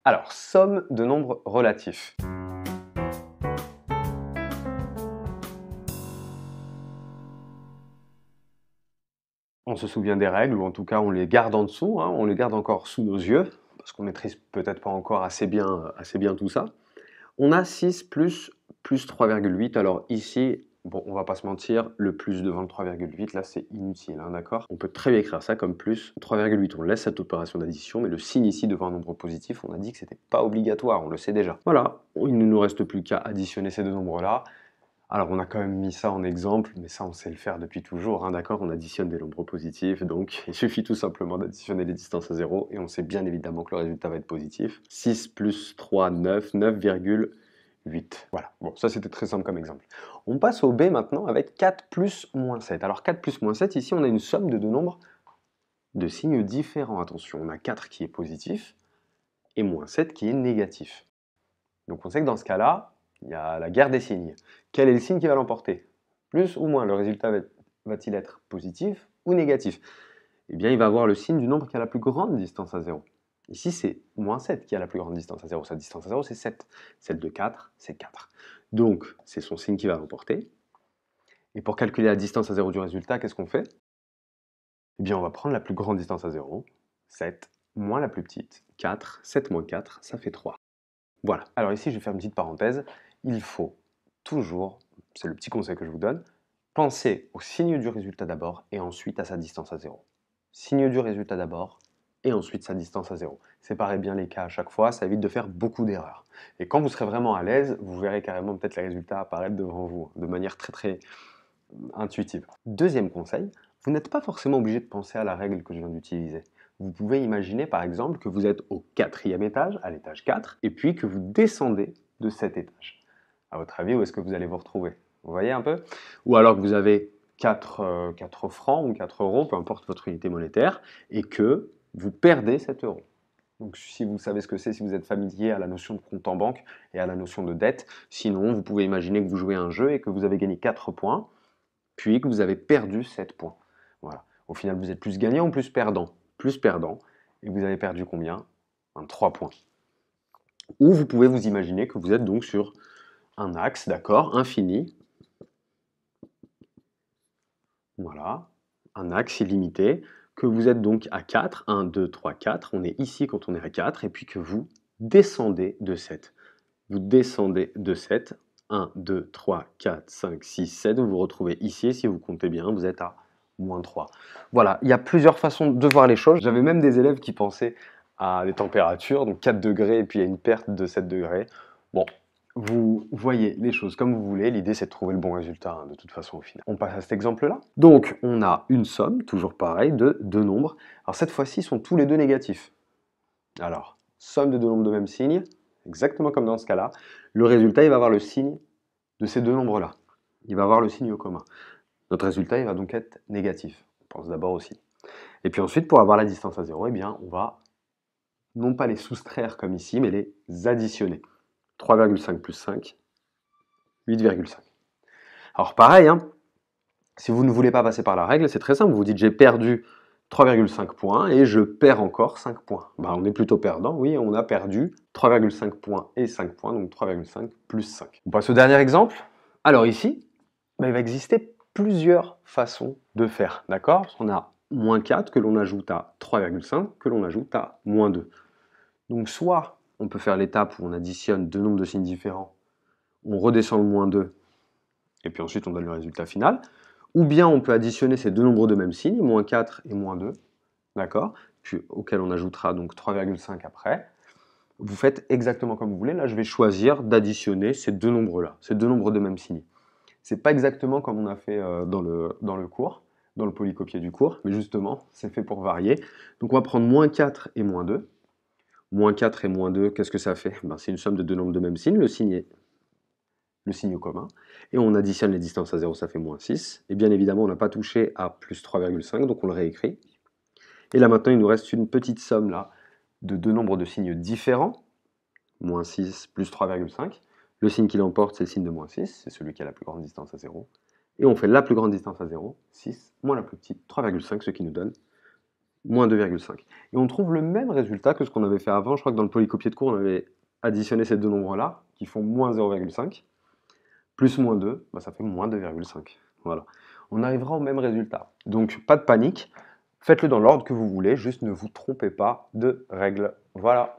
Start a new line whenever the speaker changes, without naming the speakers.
Alors, somme de nombres relatifs. On se souvient des règles, ou en tout cas on les garde en dessous, hein, on les garde encore sous nos yeux, parce qu'on maîtrise peut-être pas encore assez bien tout ça. On a 6 plus 3,8. Alors ici, bon, on va pas se mentir, le plus devant le 3,8, là c'est inutile, hein, d'accord? On peut très bien écrire ça comme plus 3,8. On laisse cette opération d'addition, mais le signe ici devant un nombre positif, on a dit que c'était pas obligatoire, on le sait déjà. Voilà, il ne nous reste plus qu'à additionner ces deux nombres-là. Alors on a quand même mis ça en exemple, mais ça on sait le faire depuis toujours, hein, d'accord? On additionne des nombres positifs, donc il suffit tout simplement d'additionner les distances à 0, et on sait bien évidemment que le résultat va être positif. 6 plus 3, 9, 9,8. Voilà, bon, ça c'était très simple comme exemple. On passe au B maintenant avec 4 plus moins 7. Alors 4 plus moins 7, ici on a une somme de deux nombres de signes différents. Attention, on a 4 qui est positif, et moins 7 qui est négatif. Donc on sait que dans ce cas-là, il y a la guerre des signes. Quel est le signe qui va l'emporter? Plus ou moins? Le résultat va-t-il être positif ou négatif? Eh bien, il va avoir le signe du nombre qui a la plus grande distance à 0. Ici, c'est moins 7 qui a la plus grande distance à 0. Sa distance à 0, c'est 7. Celle de 4, c'est 4. Donc, c'est son signe qui va l'emporter. Et pour calculer la distance à 0 du résultat, qu'est-ce qu'on fait? Eh bien, on va prendre la plus grande distance à 0, 7, moins la plus petite, 4. 7 moins 4, ça fait 3. Voilà. Alors ici, je vais faire une petite parenthèse. Il faut toujours, c'est le petit conseil que je vous donne, penser au signe du résultat d'abord et ensuite à sa distance à 0. Signe du résultat d'abord et ensuite sa distance à 0. Séparez bien les cas à chaque fois, ça évite de faire beaucoup d'erreurs. Et quand vous serez vraiment à l'aise, vous verrez carrément peut-être les résultats apparaître devant vous de manière très intuitive. Deuxième conseil, vous n'êtes pas forcément obligé de penser à la règle que je viens d'utiliser. Vous pouvez imaginer par exemple que vous êtes au 4e étage, à l'étage 4, et puis que vous descendez de cet étage. À votre avis, où est-ce que vous allez vous retrouver? Vous voyez un peu? Ou alors que vous avez 4 francs ou 4 euros, peu importe votre unité monétaire, et que vous perdez 7 euros. Donc si vous savez ce que c'est, si vous êtes familier à la notion de compte en banque et à la notion de dette, sinon vous pouvez imaginer que vous jouez à un jeu et que vous avez gagné 4 points, puis que vous avez perdu 7 points. Voilà. Au final, vous êtes plus gagnant ou plus perdant? Plus perdant. Et vous avez perdu combien? 3 points. Ou vous pouvez vous imaginer que vous êtes donc sur un axe, d'accord, infini. Voilà. Un axe illimité. Que vous êtes donc à 4. 1, 2, 3, 4. On est ici quand on est à 4. Et puis que vous descendez de 7. Vous descendez de 7. 1, 2, 3, 4, 5, 6, 7. Vous vous retrouvez ici. Et si vous comptez bien, vous êtes à moins 3. Voilà, il y a plusieurs façons de voir les choses. J'avais même des élèves qui pensaient à des températures, donc 4 degrés, et puis il y a une perte de 7 degrés. Bon, vous voyez les choses comme vous voulez. L'idée, c'est de trouver le bon résultat, hein, de toute façon, au final. On passe à cet exemple-là. Donc, on a une somme, toujours pareil, de deux nombres. Alors, cette fois-ci, ils sont tous les deux négatifs. Alors, somme de deux nombres de même signe, exactement comme dans ce cas-là. Le résultat, il va avoir le signe de ces deux nombres-là. Il va avoir le signe commun. Notre résultat, il va donc être négatif. On pense d'abord aussi. Et puis ensuite, pour avoir la distance à 0, eh bien, on va non pas les soustraire comme ici, mais les additionner. 3,5 plus 5, 8,5. Alors pareil, hein, si vous ne voulez pas passer par la règle, c'est très simple. Vous dites j'ai perdu 3,5 points et je perds encore 5 points. Ben, on est plutôt perdant, oui, on a perdu 3,5 points et 5 points, donc 3,5 plus 5. On passe au dernier exemple. Alors ici, ben, il va exister plusieurs façons de faire, d'accord? On a moins 4 que l'on ajoute à 3,5 que l'on ajoute à moins 2. Donc soit on peut faire l'étape où on additionne deux nombres de signes différents, on redescend le moins 2, et puis ensuite on donne le résultat final. Ou bien on peut additionner ces deux nombres de même signe, moins 4 et moins 2, d'accord, puis auquel on ajoutera donc 3,5 après. Vous faites exactement comme vous voulez. Là, je vais choisir d'additionner ces deux nombres-là, ces deux nombres de même signe. C'est pas exactement comme on a fait dans le cours, dans le polycopier du cours, mais justement, c'est fait pour varier. Donc on va prendre moins 4 et moins 2. Moins 4 et moins 2, qu'est-ce que ça fait? Ben, c'est une somme de deux nombres de même signe, le signe commun. Et on additionne les distances à 0, ça fait moins 6. Et bien évidemment, on n'a pas touché à plus 3,5, donc on le réécrit. Et là maintenant, il nous reste une petite somme là, de deux nombres de signes différents. Moins 6 plus 3,5. Le signe qui l'emporte, c'est le signe de moins 6, c'est celui qui a la plus grande distance à 0. Et on fait la plus grande distance à 0, 6, moins la plus petite, 3,5, ce qui nous donne moins 2,5. Et on trouve le même résultat que ce qu'on avait fait avant. Je crois que dans le polycopier de cours, on avait additionné ces deux nombres-là, qui font moins 0,5, plus moins 2, bah, ça fait moins 2,5. Voilà. On arrivera au même résultat. Donc, pas de panique. Faites-le dans l'ordre que vous voulez, juste ne vous trompez pas de règle. Voilà.